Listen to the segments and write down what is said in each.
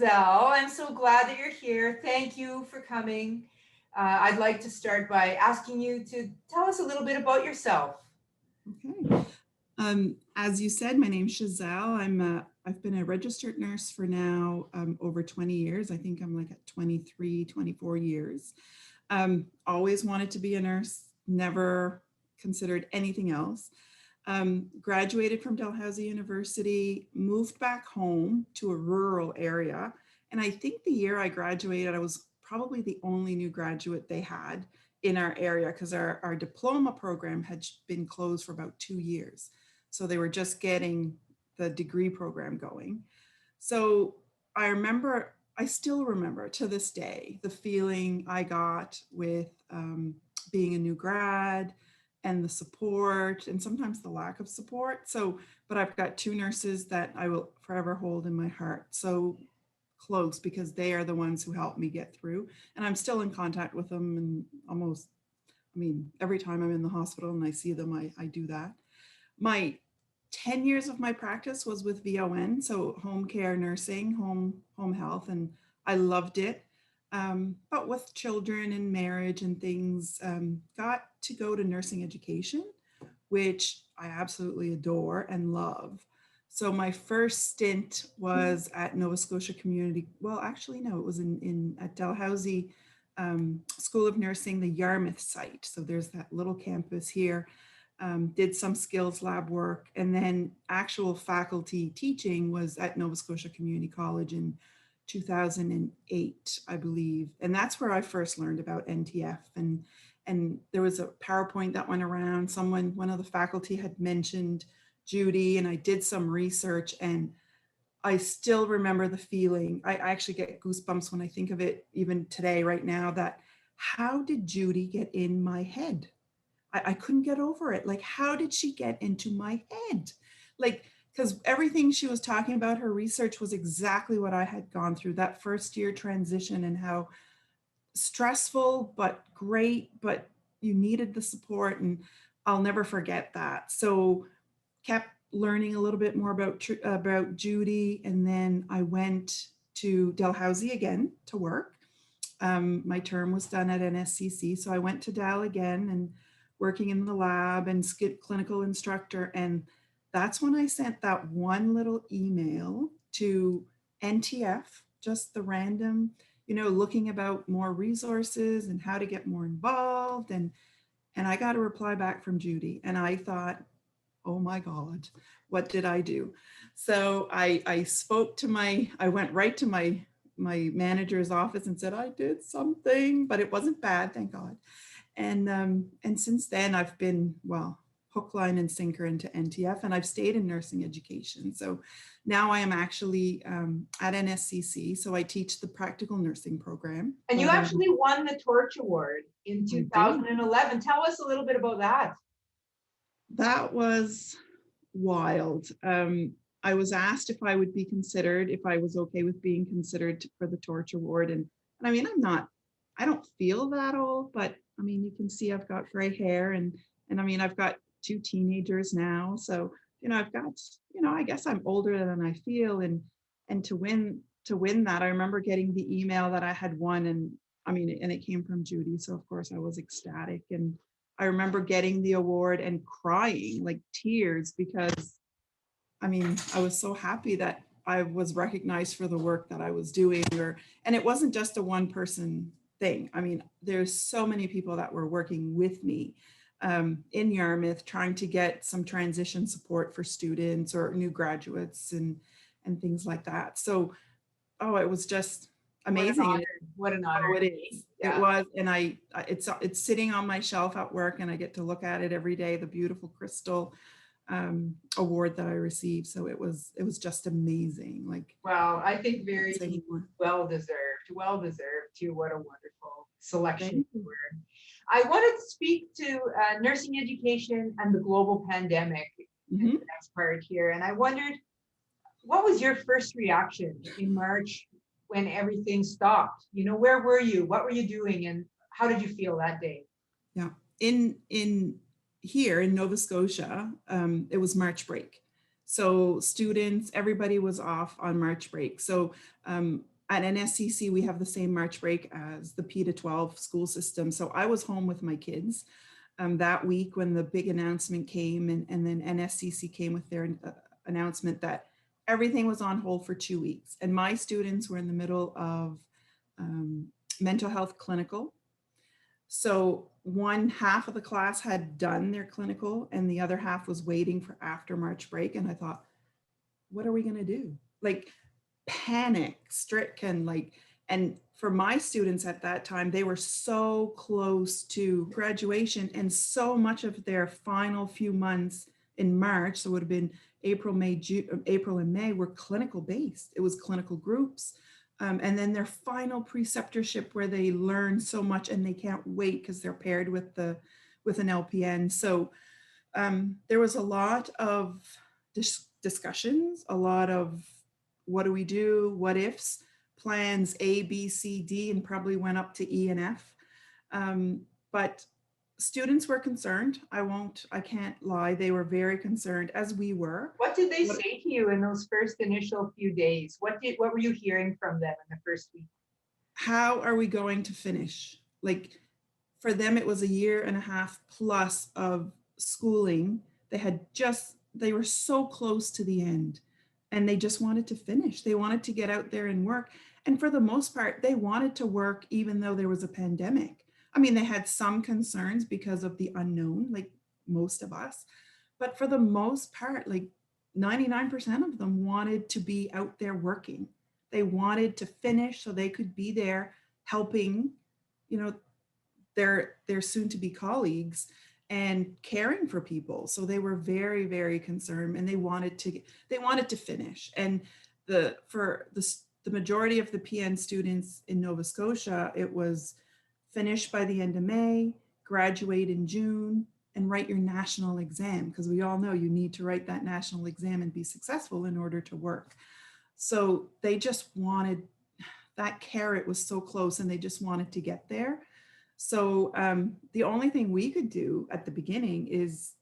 Giselle. I'm so glad that you're here. Thank you for coming. I'd like to start by asking you to tell us a little bit about yourself. Okay. As you said, my name's Giselle. I've been a registered nurse for now over 20 years. I think I'm like at 23, 24 years. Always wanted to be a nurse, never considered anything else. Graduated from Dalhousie University, moved back home to a rural area. And I think the year I graduated, I was probably the only new graduate they had in our area because our diploma program had been closed for about 2 years. So they were just getting the degree program going. So I still remember to this day, the feeling I got with being a new grad and the support and sometimes the lack of support. So, but I've got two nurses that I will forever hold in my heart. So close because they are the ones who helped me get through. And I'm still in contact with them and every time I'm in the hospital and I see them, I do that. My 10 years of my practice was with VON, so home care nursing, home health, and I loved it. But with children and marriage and things, got to go to nursing education, which I absolutely adore and love. So my first stint was at Nova Scotia Community. Well, actually, no, it was in at Dalhousie School of Nursing, the Yarmouth site. So there's that little campus here. Did some skills lab work, and then actual faculty teaching was at Nova Scotia Community College in 2008, I believe. And that's where I first learned about NTF. And there was a PowerPoint that went around. One of the faculty had mentioned Judy, and I did some research, and I still remember the feeling. I actually get goosebumps when I think of it, even today, right now, that how did Judy get in my head? I couldn't get over it. Like, how did she get into my head? Like, because everything she was talking about, her research was exactly what I had gone through, that first year transition, and how stressful, but great, but you needed the support. And I'll never forget that. So kept learning a little bit more about Judy. And then I went to Dalhousie again to work. My term was done at NSCC. So I went to Dal again and working in the lab and clinical instructor. And that's when I sent that one little email to NTF, just the random, looking about more resources and how to get more involved. And I got a reply back from Judy. And I thought, oh my God, what did I do? So I went right to my manager's office and said, I did something, but it wasn't bad, thank God. And since then I've been, hook, line, and sinker into NTF, and I've stayed in nursing education. So now I am actually at NSCC. So I teach the practical nursing program. And you actually won the Torch Award in 2011. Tell us a little bit about that. That was wild. I was asked if I would be considered, if I was okay with being considered for the Torch Award. And I mean, I don't feel that old, but I mean, you can see I've got gray hair and I mean, I've got two teenagers now. So, I've got, I guess I'm older than I feel. And to win that, I remember getting the email that I had won, and I mean, and it came from Judy. So of course I was ecstatic. And I remember getting the award and crying, like tears, because I mean, I was so happy that I was recognized for the work that I was doing, and it wasn't just a one person thing. I mean, there's so many people that were working with me in Yarmouth, trying to get some transition support for students or new graduates and things like that. So, it was just amazing. What an honor. It is. Yeah. It was, and it's sitting on my shelf at work, and I get to look at it every day. The beautiful crystal award that I received. So it was just amazing. Like, well, I think very well deserved too. What a wonderful selection. I wanted to speak to nursing education and the global pandemic in the next part here. And I wondered, what was your first reaction in March when everything stopped? Where were you? What were you doing? And how did you feel that day? Yeah. In here in Nova Scotia, it was March break. So students, everybody was off on March break. So at NSCC, we have the same March break as the P to 12 school system. So I was home with my kids that week when the big announcement came, and then NSCC came with their announcement that everything was on hold for 2 weeks. And my students were in the middle of mental health clinical. So one half of the class had done their clinical and the other half was waiting for after March break. And I thought, what are we going to do? Like, panic stricken, like, and for my students at that time, they were so close to graduation, and so much of their final few months in March, so it would have been April, May, June, April and May, were clinical based. It was clinical groups. And then their final preceptorship where they learn so much and they can't wait because they're paired with an LPN. So there was a lot of discussions, a lot of what do we do, what ifs, plans A, B, C, D, and probably went up to E and F. But students were concerned. I can't lie. They were very concerned, as we were. What did they say to you in those first initial few days? What were you hearing from them in the first week? How are we going to finish? Like, for them, it was a year and a half plus of schooling. They were so close to the end, and they just wanted to finish. They wanted to get out there and work. And for the most part, they wanted to work even though there was a pandemic. I mean, they had some concerns because of the unknown, like most of us, but for the most part, like 99% of them wanted to be out there working. They wanted to finish so they could be there helping, you know, their soon to be colleagues and caring for people. So they were very, very concerned, and they wanted to finish. And for the majority of the PN students in Nova Scotia, it was finish by the end of May, graduate in June, and write your national exam, because we all know you need to write that national exam and be successful in order to work. So they just wanted, that carrot was so close, and they just wanted to get there. So the only thing we could do at the beginning is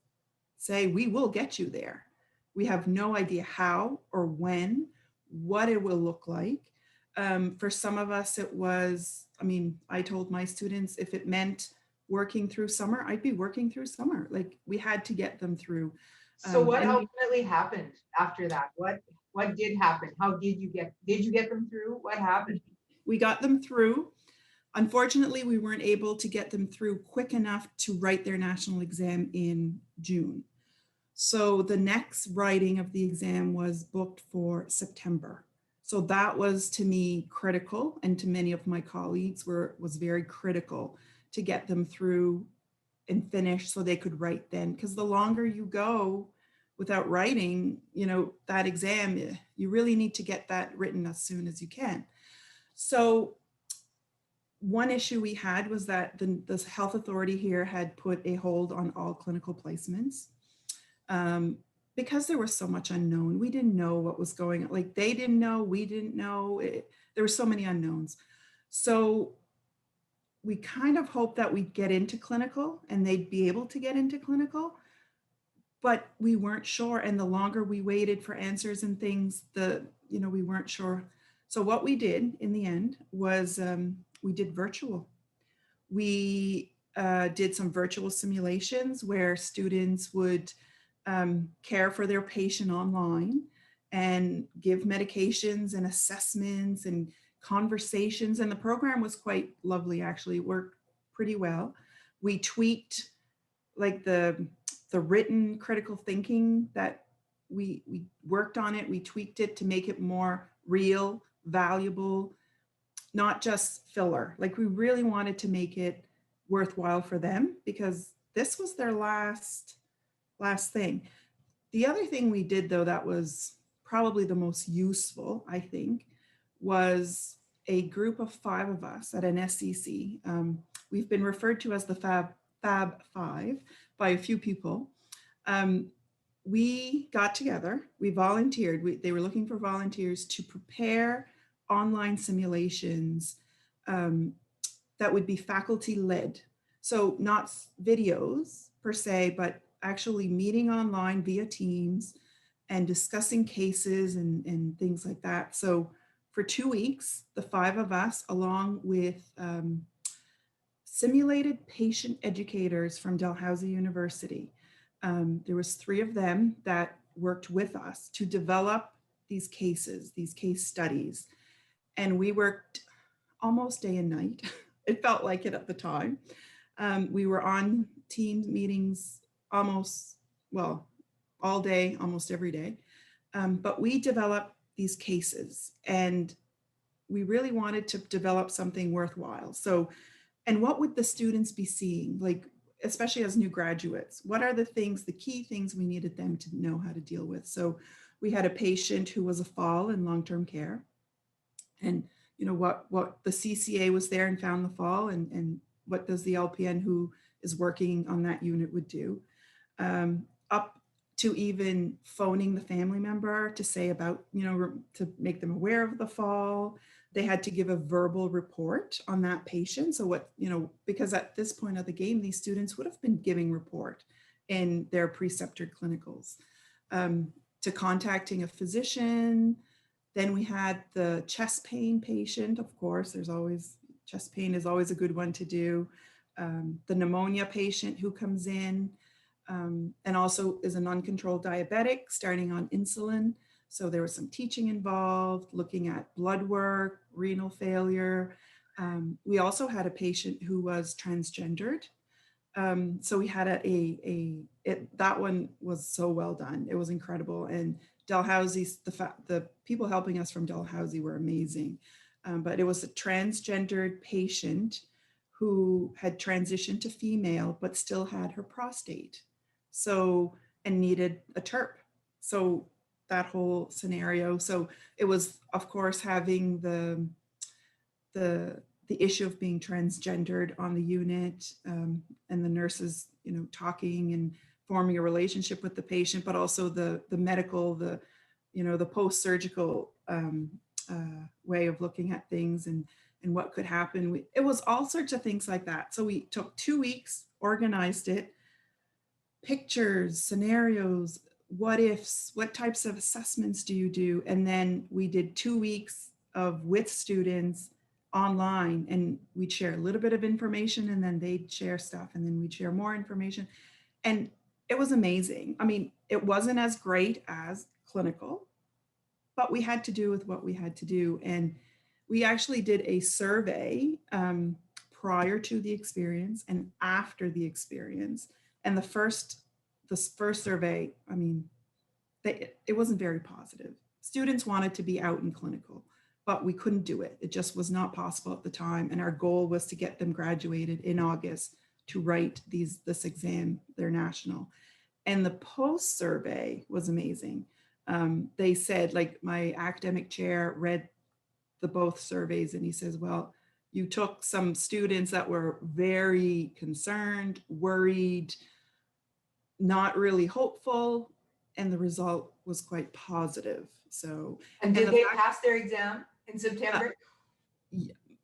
say, we will get you there. We have no idea how or when, what it will look like. For some of us, it was, I mean, I told my students if it meant working through summer, I'd be working through summer. Like, we had to get them through. So what ultimately happened after that? What did happen? How did you get them through? What happened? We got them through. Unfortunately, we weren't able to get them through quick enough to write their national exam in June. So the next writing of the exam was booked for September. So that was, to me, critical, and to many of my colleagues was very critical to get them through and finish so they could write then. Because the longer you go without writing, you know, that exam, you really need to get that written as soon as you can. So one issue we had was that the health authority here had put a hold on all clinical placements. Because there was so much unknown. We didn't know what was going on. Like, they didn't know, we didn't know. There were so many unknowns. So we kind of hoped that we'd get into clinical and they'd be able to get into clinical, but we weren't sure. And the longer we waited for answers and things, we weren't sure. So what we did in the end was we did virtual. We did some virtual simulations where students would care for their patient online and give medications and assessments and conversations. And the program was quite lovely, actually. It worked pretty well. We tweaked like the written critical thinking that we worked on it. We tweaked it to make it more real, valuable, not just filler. Like, we really wanted to make it worthwhile for them, because this was their last thing. The other thing we did, though, that was probably the most useful, I think, was a group of 5 of us at NSCC. We've been referred to as the Fab 5 by a few people. We got together, we volunteered. They were looking for volunteers to prepare online simulations that would be faculty led. So not videos per se, but actually meeting online via Teams and discussing cases and things like that. So for 2 weeks, the 5 of us, along with simulated patient educators from Dalhousie University. There was 3 of them that worked with us to develop these cases, these case studies. And we worked almost day and night. It felt like it at the time. We were on Teams meetings almost, well, all day, almost every day. But we developed these cases and we really wanted to develop something worthwhile. So, and what would the students be seeing? Like, especially as new graduates, what are the things, the key things we needed them to know how to deal with? So we had a patient who was a fall in long-term care. And you know what the CCA was there and found the fall, and what does the LPN who is working on that unit would do, up to even phoning the family member to say about, you know, to make them aware of the fall. They had to give a verbal report on that patient. So what, you know, because at this point of the game, these students would have been giving report in their preceptored clinicals, to contacting a physician. Then we had the chest pain patient, of course, there's always, chest pain is always a good one to do. The pneumonia patient who comes in, and also is an uncontrolled diabetic starting on insulin. So there was some teaching involved, looking at blood work, renal failure. We also had a patient who was transgendered. So we had that one was so well done. It was incredible. And Dalhousie's, the people helping us from Dalhousie were amazing. But it was a transgendered patient who had transitioned to female, but still had her prostate. So, and needed a TERP. So that whole scenario. So it was, of course, having the issue of being transgendered on the unit, and the nurses, you know, talking and forming a relationship with the patient, but also the medical, you know, the post-surgical way of looking at things and what could happen. It was all sorts of things like that. So we took 2 weeks, organized it, pictures, scenarios, what ifs, what types of assessments do you do? And then we did 2 weeks of with students online, and we'd share a little bit of information and then they'd share stuff and then we'd share more information. And it was amazing. I mean, it wasn't as great as clinical, but we had to do with what we had to do. And we actually did a survey prior to the experience and after the experience. And the first survey, I mean, it wasn't very positive. Students wanted to be out in clinical, but we couldn't do it. It just was not possible at the time. And our goal was to get them graduated in August to write this exam, their national. And the post survey was amazing. They said, like, my academic chair read the both surveys and he says, well, you took some students that were very concerned, worried, not really hopeful, and the result was quite positive. So, and did they pass their exam in September?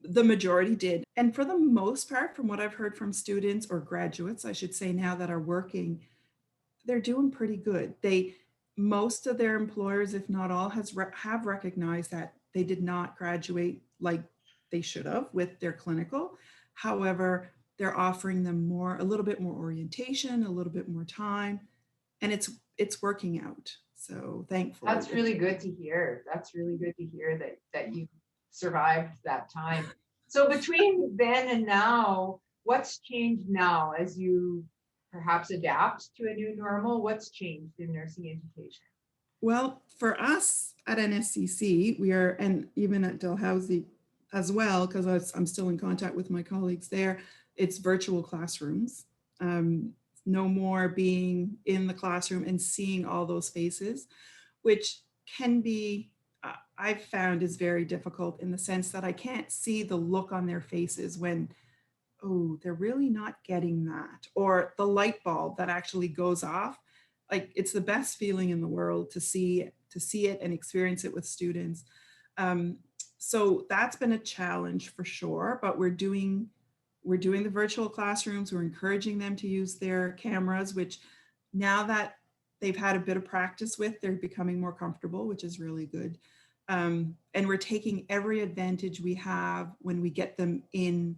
The majority did. And for the most part, from what I've heard from students, or graduates, I should say now, that are working, they're doing pretty good. Most of their employers, if not all, have recognized that they did not graduate like they should have with their clinical. However, they're offering them a little bit more orientation, a little bit more time, and it's working out. So thankfully. That's really good to hear. That's really good to hear that you survived that time. So between then and now, what's changed now as you perhaps adapt to a new normal? What's changed in nursing education? Well, for us at NSCC, we are, and even at Dalhousie as well, because I'm still in contact with my colleagues there, it's virtual classrooms. No more being in the classroom and seeing all those faces, which can be, I've found, is very difficult in the sense that I can't see the look on their faces when, oh, they're really not getting that, or the light bulb that actually goes off. Like, it's the best feeling in the world to see it and experience it with students. So that's been a challenge for sure, but we're doing the virtual classrooms. We're encouraging them to use their cameras, which now that they've had a bit of practice with, they're becoming more comfortable, which is really good. And we're taking every advantage we have when we get them in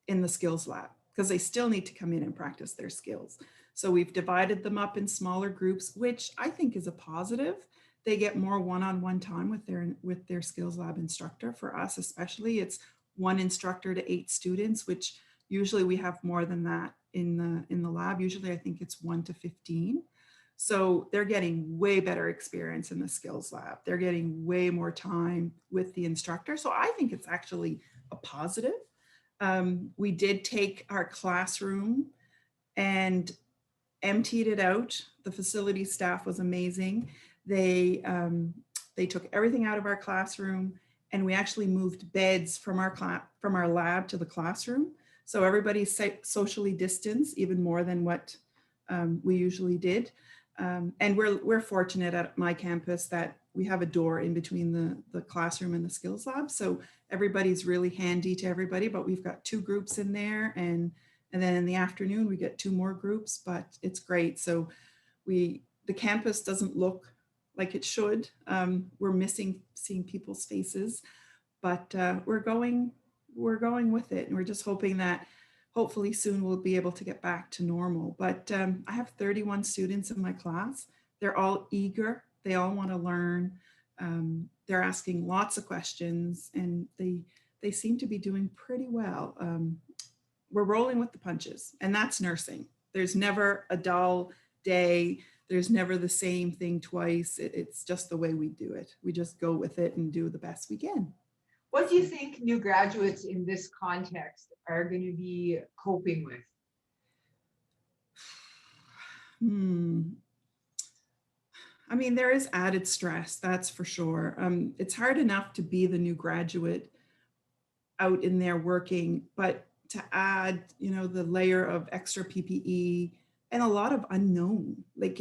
the skills lab, because they still need to come in and practice their skills. So we've divided them up in smaller groups, which I think is a positive. They get more one-on-one time with their skills lab instructor. For us especially, it's one instructor to 8 students, which usually we have more than that in the lab. Usually I think it's 1 to 15. So they're getting way better experience in the skills lab. They're getting way more time with the instructor. So I think it's actually a positive. We did take our classroom and emptied it out. The facility staff was amazing. They took everything out of our classroom, and we actually moved beds from our lab to the classroom. So everybody's socially distanced even more than what we usually did. And we're fortunate at my campus that we have a door in between the classroom and the skills lab. So everybody's really handy to everybody, but we've got 2 groups in there, and then in the afternoon we get 2 more groups, but it's great. So the campus doesn't look like it should. We're missing seeing people's faces, but we're going with it, and we're just hoping that hopefully soon we'll be able to get back to normal. But I have 31 students in my class. They're all eager. They all want to learn. They're asking lots of questions, and they seem to be doing pretty well. We're rolling with the punches, and that's nursing. There's never a dull day. There's never the same thing twice. It's just the way we do it. We just go with it and do the best we can. What do you think new graduates in this context are going to be coping with? I mean, there is added stress, that's for sure. It's hard enough to be the new graduate out in there working, but to add, the layer of extra PPE and a lot of unknown, like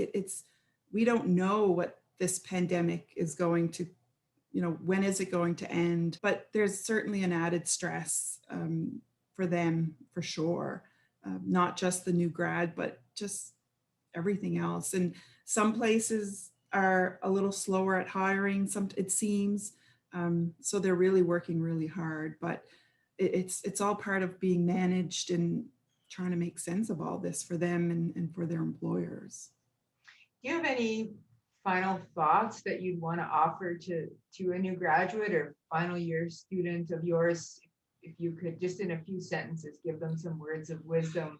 we don't know what this pandemic is going to, when is it going to end? But there's certainly an added stress for them, for sure. Not just the new grad, but just everything else. And some places are a little slower at hiring, it seems. So they're really working really hard, but it's all part of being managed and trying to make sense of all this for them and for their employers. Do you have any final thoughts that you'd want to offer to a new graduate or final year student of yours? If you could just in a few sentences give them some words of wisdom,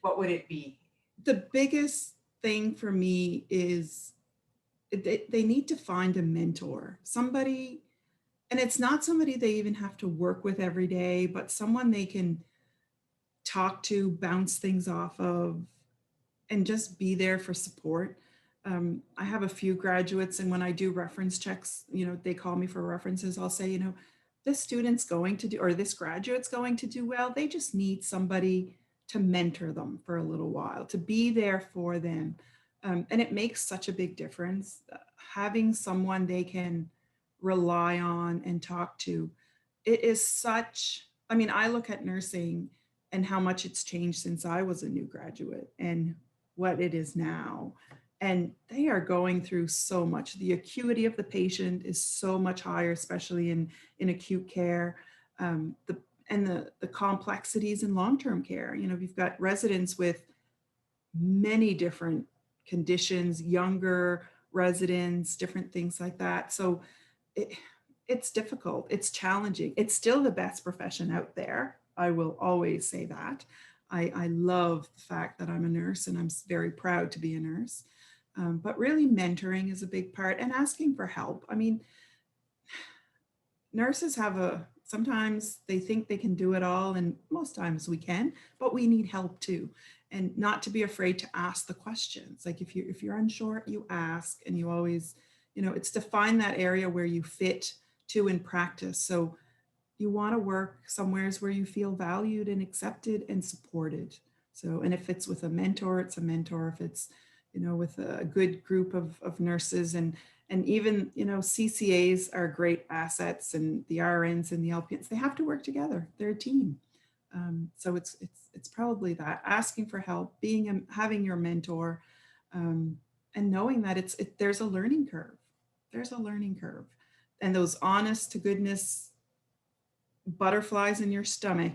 what would it be? The biggest thing for me is they need to find a mentor, somebody, and it's not somebody they even have to work with every day, but someone they can talk to, bounce things off of, and just be there for support. I have a few graduates, and when I do reference checks, they call me for references. I'll say, this student's going to do, or this graduate's going to do well. They just need somebody to mentor them for a little while, to be there for them. And it makes such a big difference. Having someone they can rely on and talk to. It is such, I look at nursing and how much it's changed since I was a new graduate and what it is now. And they are going through so much. The acuity of the patient is so much higher, especially in acute care. The complexities in long-term care. You've got residents with many different conditions, younger residents, different things like that. So it's difficult. It's challenging. It's still the best profession out there. I will always say that. I love the fact that I'm a nurse, and I'm very proud to be a nurse. But really mentoring is a big part, and asking for help. Nurses sometimes they think they can do it all, and most times we can, but we need help too. And not to be afraid to ask the questions. Like if you're unsure, you ask, and you always, it's to find that area where you fit to in practice. So you want to work somewheres where you feel valued and accepted and supported. So, and if it's with a mentor, it's a mentor. If it's, with a good group of nurses, and even, CCAs are great assets, and the RNs and the LPNs, they have to work together. They're a team. So it's probably that, asking for help, having your mentor, and knowing that there's a learning curve. There's a learning curve. and those honest to goodness butterflies in your stomach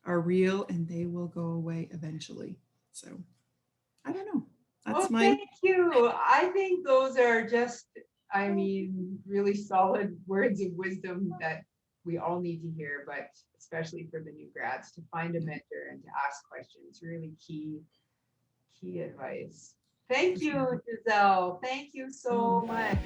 are real and they will go away eventually. So I don't know. That's Well, my thank you. I think those are just, I mean, really solid words of wisdom that we all need to hear, but especially for the new grads, to find a mentor and to ask questions, really key advice. Thank you, Giselle. Thank you so much.